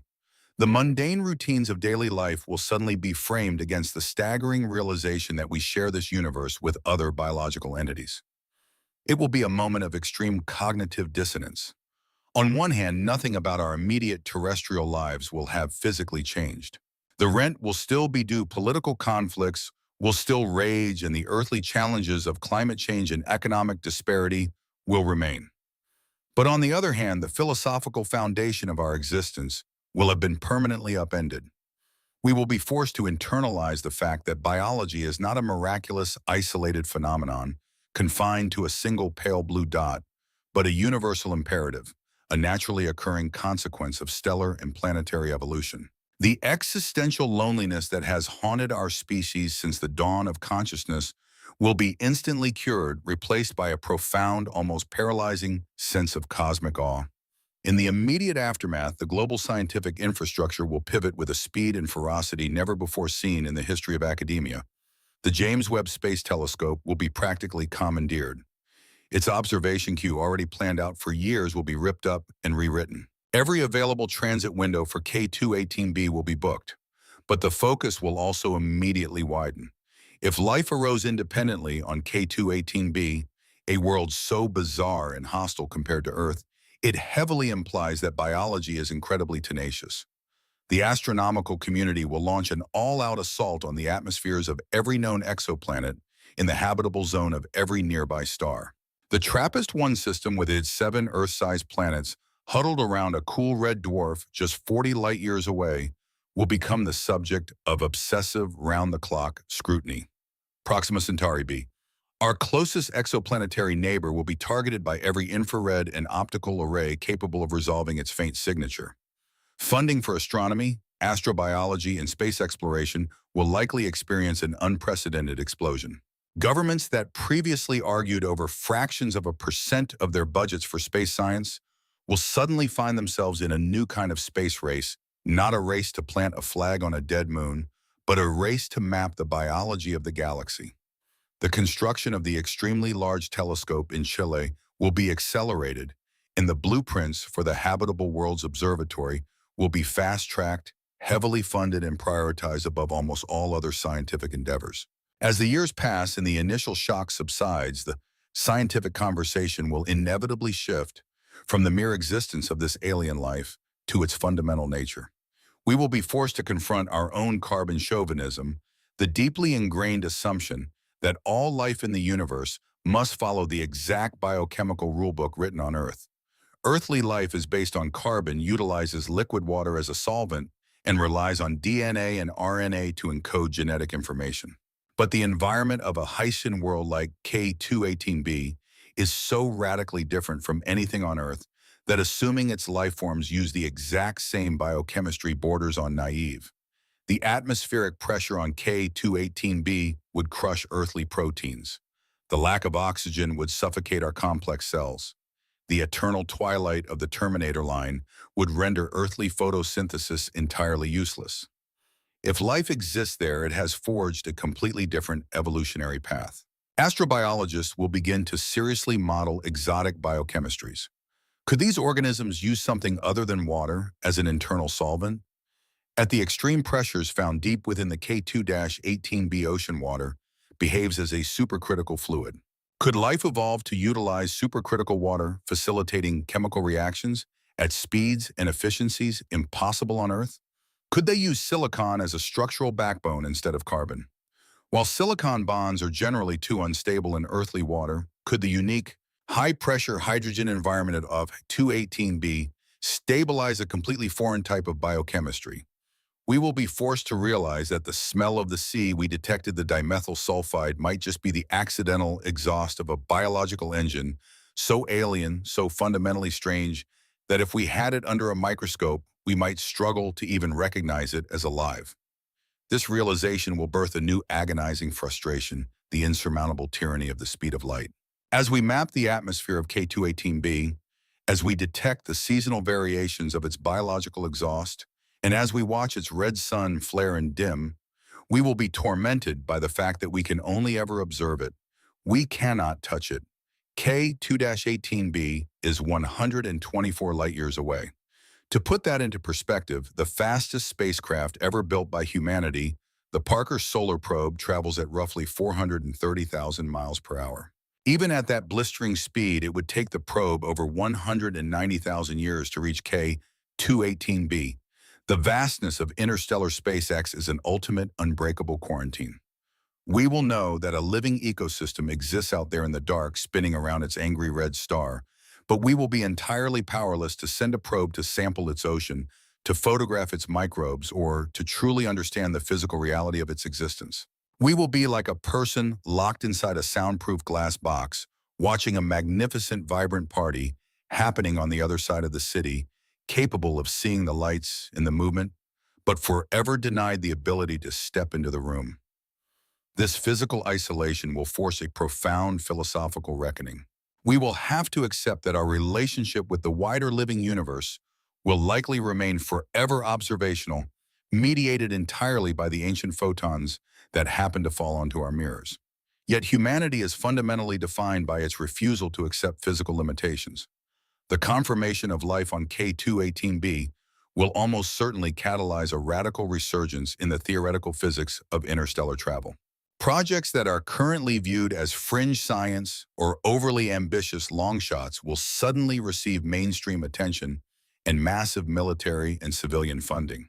the mundane routines of daily life will suddenly be framed against the staggering realization that we share this universe with other biological entities. It will be a moment of extreme cognitive dissonance. On one hand, nothing about our immediate terrestrial lives will have physically changed. The rent will still be due, political conflicts will still rage, and the earthly challenges of climate change and economic disparity will remain. But on the other hand, the philosophical foundation of our existence will have been permanently upended. We will be forced to internalize the fact that biology is not a miraculous, isolated phenomenon confined to a single pale blue dot, but a universal imperative, a naturally occurring consequence of stellar and planetary evolution. The existential loneliness that has haunted our species since the dawn of consciousness will be instantly cured, replaced by a profound, almost paralyzing sense of cosmic awe. In the immediate aftermath, the global scientific infrastructure will pivot with a speed and ferocity never before seen in the history of academia. The James Webb Space Telescope will be practically commandeered. Its observation queue, already planned out for years, will be ripped up and rewritten. Every available transit window for K218b will be booked, but the focus will also immediately widen. If life arose independently on K218b, a world so bizarre and hostile compared to Earth, it heavily implies that biology is incredibly tenacious. The astronomical community will launch an all-out assault on the atmospheres of every known exoplanet in the habitable zone of every nearby star. The TRAPPIST-1 system, with its 7 Earth-sized planets huddled around a cool red dwarf just 40 light-years away, will become the subject of obsessive round-the-clock scrutiny. Proxima Centauri b, our closest exoplanetary neighbor, will be targeted by every infrared and optical array capable of resolving its faint signature. Funding for astronomy, astrobiology, and space exploration will likely experience an unprecedented explosion. Governments that previously argued over fractions of a percent of their budgets for space science will suddenly find themselves in a new kind of space race, not a race to plant a flag on a dead moon, but a race to map the biology of the galaxy. The construction of the extremely large telescope in Chile will be accelerated, and the blueprints for the Habitable Worlds Observatory will be fast-tracked, heavily funded, and prioritized above almost all other scientific endeavors. As the years pass and the initial shock subsides, the scientific conversation will inevitably shift from the mere existence of this alien life to its fundamental nature. We will be forced to confront our own carbon chauvinism, the deeply ingrained assumption that all life in the universe must follow the exact biochemical rulebook written on Earth. Earthly life is based on carbon, utilizes liquid water as a solvent, and relies on DNA and RNA to encode genetic information. But the environment of a Haitian world like K218b is so radically different from anything on Earth that assuming its life forms use the exact same biochemistry borders on naive. The atmospheric pressure on K218b would crush earthly proteins. The lack of oxygen would suffocate our complex cells. The eternal twilight of the Terminator line would render earthly photosynthesis entirely useless. If life exists there, it has forged a completely different evolutionary path. Astrobiologists will begin to seriously model exotic biochemistries. Could these organisms use something other than water as an internal solvent? At the extreme pressures found deep within the K2-18b ocean, water behaves as a supercritical fluid. Could life evolve to utilize supercritical water, facilitating chemical reactions at speeds and efficiencies impossible on Earth? Could they use silicon as a structural backbone instead of carbon? While silicon bonds are generally too unstable in earthly water, could the unique high-pressure hydrogen environment of 218b stabilize a completely foreign type of biochemistry? We will be forced to realize that the smell of the sea we detected the dimethyl sulfide might just be the accidental exhaust of a biological engine so alien, so fundamentally strange, that if we had it under a microscope, we might struggle to even recognize it as alive. This realization will birth a new agonizing frustration, the insurmountable tyranny of the speed of light. As we map the atmosphere of K218b, as we detect the seasonal variations of its biological exhaust, and as we watch its red sun flare and dim, we will be tormented by the fact that we can only ever observe it. We cannot touch it. K2-18b is 124 light-years away. To put that into perspective, the fastest spacecraft ever built by humanity, the Parker Solar Probe, travels at roughly 430,000 miles per hour. Even at that blistering speed, it would take the probe over 190,000 years to reach K2-18b. The vastness of interstellar SpaceX is an ultimate unbreakable quarantine. We will know that a living ecosystem exists out there in the dark, spinning around its angry red star, but we will be entirely powerless to send a probe to sample its ocean, to photograph its microbes, or to truly understand the physical reality of its existence. We will be like a person locked inside a soundproof glass box, watching a magnificent, vibrant party happening on the other side of the city, capable of seeing the lights and the movement, but forever denied the ability to step into the room. This physical isolation will force a profound philosophical reckoning. We will have to accept that our relationship with the wider living universe will likely remain forever observational, mediated entirely by the ancient photons that happen to fall onto our mirrors. Yet humanity is fundamentally defined by its refusal to accept physical limitations. The confirmation of life on K218b will almost certainly catalyze a radical resurgence in the theoretical physics of interstellar travel. Projects that are currently viewed as fringe science or overly ambitious longshots will suddenly receive mainstream attention and massive military and civilian funding.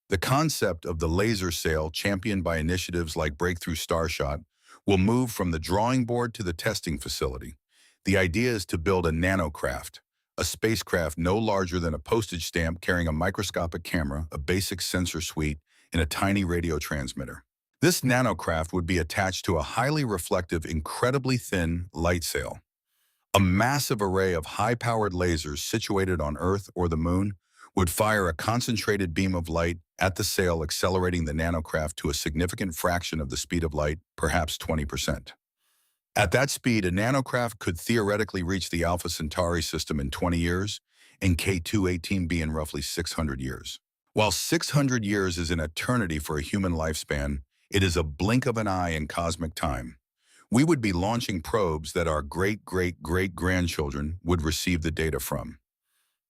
The concept of the laser sail, championed by initiatives like Breakthrough Starshot, will move from the drawing board to the testing facility. The idea is to build a nanocraft, a spacecraft no larger than a postage stamp carrying a microscopic camera, a basic sensor suite, and a tiny radio transmitter. This nanocraft would be attached to a highly reflective, incredibly thin light sail. A massive array of high-powered lasers situated on Earth or the Moon would fire a concentrated beam of light at the sail, accelerating the nanocraft to a significant fraction of the speed of light, perhaps 20%. At that speed, a nanocraft could theoretically reach the Alpha Centauri system in 20 years and K218b in roughly 600 years. While 600 years is an eternity for a human lifespan, it is a blink of an eye in cosmic time. We would be launching probes that our great-great-great-grandchildren would receive the data from.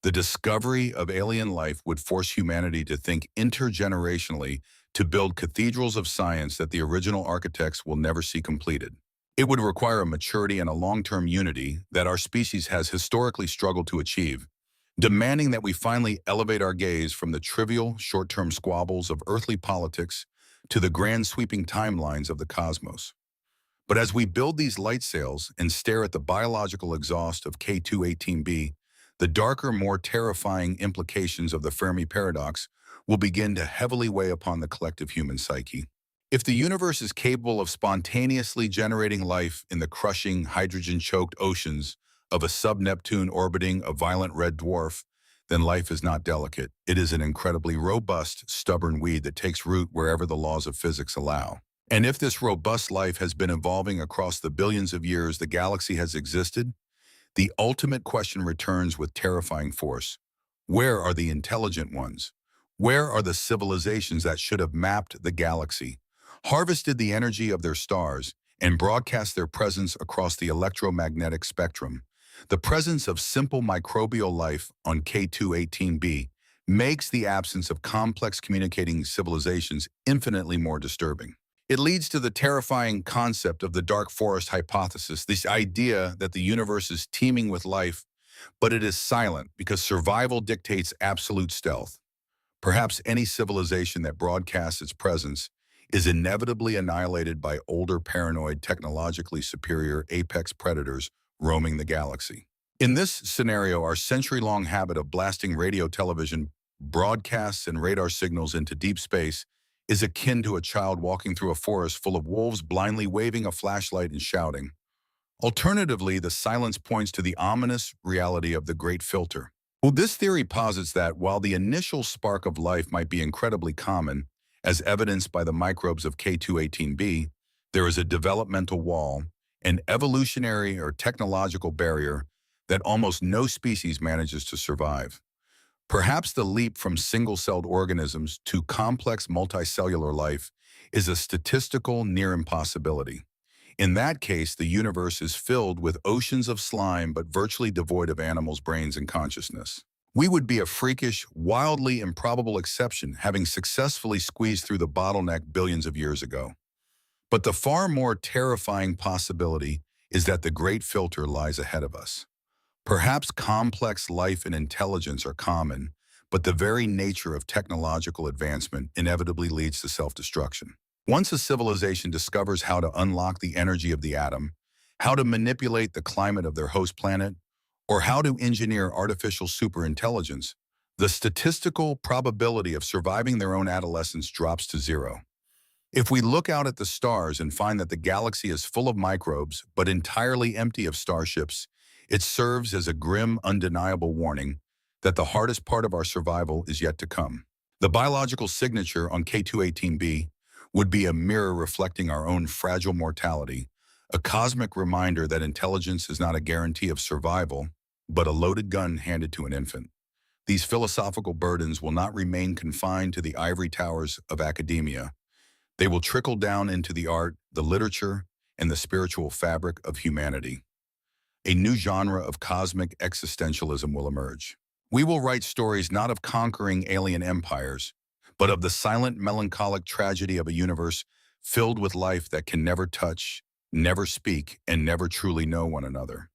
The discovery of alien life would force humanity to think intergenerationally to build cathedrals of science that the original architects will never see completed. It would require a maturity and a long-term unity that our species has historically struggled to achieve, demanding that we finally elevate our gaze from the trivial, short-term squabbles of earthly politics to the grand sweeping timelines of the cosmos. But as we build these light sails and stare at the biological exhaust of K218b, the darker, more terrifying implications of the Fermi Paradox will begin to heavily weigh upon the collective human psyche. If the universe is capable of spontaneously generating life in the crushing, hydrogen-choked oceans of a sub-Neptune orbiting a violent red dwarf, then life is not delicate. It is an incredibly robust, stubborn weed that takes root wherever the laws of physics allow. And if this robust life has been evolving across the billions of years the galaxy has existed, the ultimate question returns with terrifying force. Where are the intelligent ones? Where are the civilizations that should have mapped the galaxy, harvested the energy of their stars, and broadcast their presence across the electromagnetic spectrum? The presence of simple microbial life on K218b makes the absence of complex communicating civilizations infinitely more disturbing. It leads to the terrifying concept of the dark forest hypothesis, this idea that the universe is teeming with life, but it is silent because survival dictates absolute stealth. Perhaps any civilization that broadcasts its presence is inevitably annihilated by older, paranoid, technologically superior apex predators roaming the galaxy. In this scenario, our century-long habit of blasting radio, television, broadcasts, and radar signals into deep space is akin to a child walking through a forest full of wolves blindly waving a flashlight and shouting. Alternatively, the silence points to the ominous reality of the Great Filter. Well, this theory posits that while the initial spark of life might be incredibly common, as evidenced by the microbes of K218b, there is a developmental wall, an evolutionary or technological barrier that almost no species manages to survive. Perhaps the leap from single-celled organisms to complex multicellular life is a statistical near impossibility. In that case, the universe is filled with oceans of slime but virtually devoid of animals' brains and consciousness. We would be a freakish, wildly improbable exception, having successfully squeezed through the bottleneck billions of years ago. But the far more terrifying possibility is that the Great Filter lies ahead of us. Perhaps complex life and intelligence are common, but the very nature of technological advancement inevitably leads to self-destruction. Once a civilization discovers how to unlock the energy of the atom, how to manipulate the climate of their host planet, or how to engineer artificial superintelligence, the statistical probability of surviving their own adolescence drops to zero. If we look out at the stars and find that the galaxy is full of microbes but entirely empty of starships, it serves as a grim, undeniable warning that the hardest part of our survival is yet to come. The biological signature on K218b would be a mirror reflecting our own fragile mortality, a cosmic reminder that intelligence is not a guarantee of survival, but a loaded gun handed to an infant. These philosophical burdens will not remain confined to the ivory towers of academia. They will trickle down into the art, the literature, and the spiritual fabric of humanity. A new genre of cosmic existentialism will emerge. We will write stories not of conquering alien empires, but of the silent, melancholic tragedy of a universe filled with life that can never touch, never speak, and never truly know one another.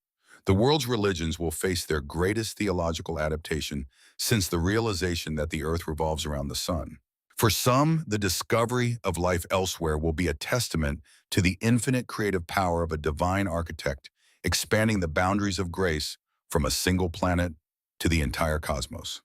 The world's religions will face their greatest theological adaptation since the realization that the earth revolves around the sun. For some, the discovery of life elsewhere will be a testament to the infinite creative power of a divine architect, expanding the boundaries of grace from a single planet to the entire cosmos.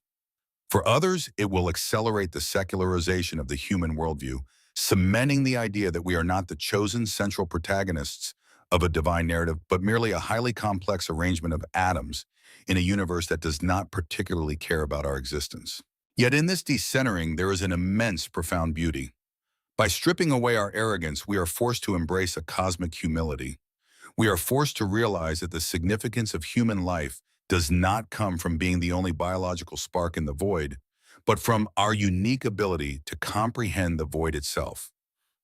For others, it will accelerate the secularization of the human worldview, cementing the idea that we are not the chosen central protagonists of a divine narrative, but merely a highly complex arrangement of atoms in a universe that does not particularly care about our existence. Yet in this decentering, there is an immense, profound beauty. By stripping away our arrogance, we are forced to embrace a cosmic humility. We are forced to realize that the significance of human life does not come from being the only biological spark in the void, but from our unique ability to comprehend the void itself.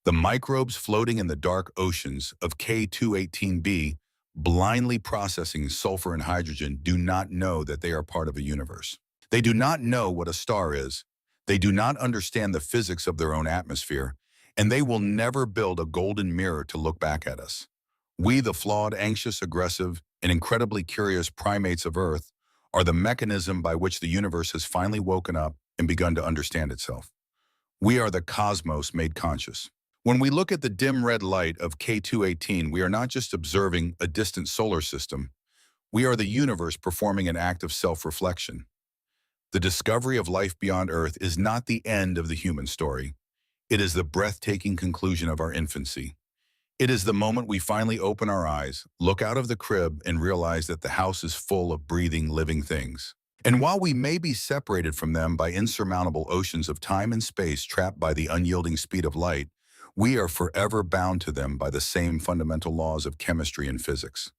The microbes floating in the dark oceans of K218b, blindly processing sulfur and hydrogen, do not know that they are part of a universe. They do not know what a star is. They do not understand the physics of their own atmosphere, and they will never build a golden mirror to look back at us. We, the flawed, anxious, aggressive, and incredibly curious primates of Earth, are the mechanism by which the universe has finally woken up and begun to understand itself. We are the cosmos made conscious. When we look at the dim red light of K218, we are not just observing a distant solar system. We are the universe performing an act of self-reflection. The discovery of life beyond Earth is not the end of the human story. It is the breathtaking conclusion of our infancy. It is the moment we finally open our eyes, look out of the crib, and realize that the house is full of breathing, living things. And while we may be separated from them by insurmountable oceans of time and space trapped by the unyielding speed of light, we are forever bound to them by the same fundamental laws of chemistry and physics.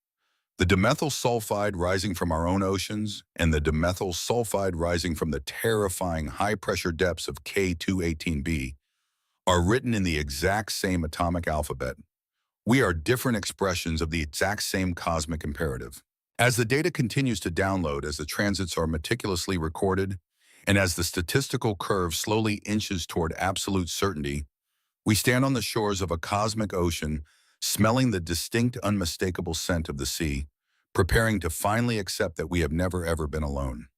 The dimethyl sulfide rising from our own oceans and the dimethyl sulfide rising from the terrifying high-pressure depths of K218b are written in the exact same atomic alphabet. We are different expressions of the exact same cosmic imperative. As the data continues to download, as the transits are meticulously recorded, and as the statistical curve slowly inches toward absolute certainty, we stand on the shores of a cosmic ocean, smelling the distinct, unmistakable scent of the sea, preparing to finally accept that we have never ever been alone.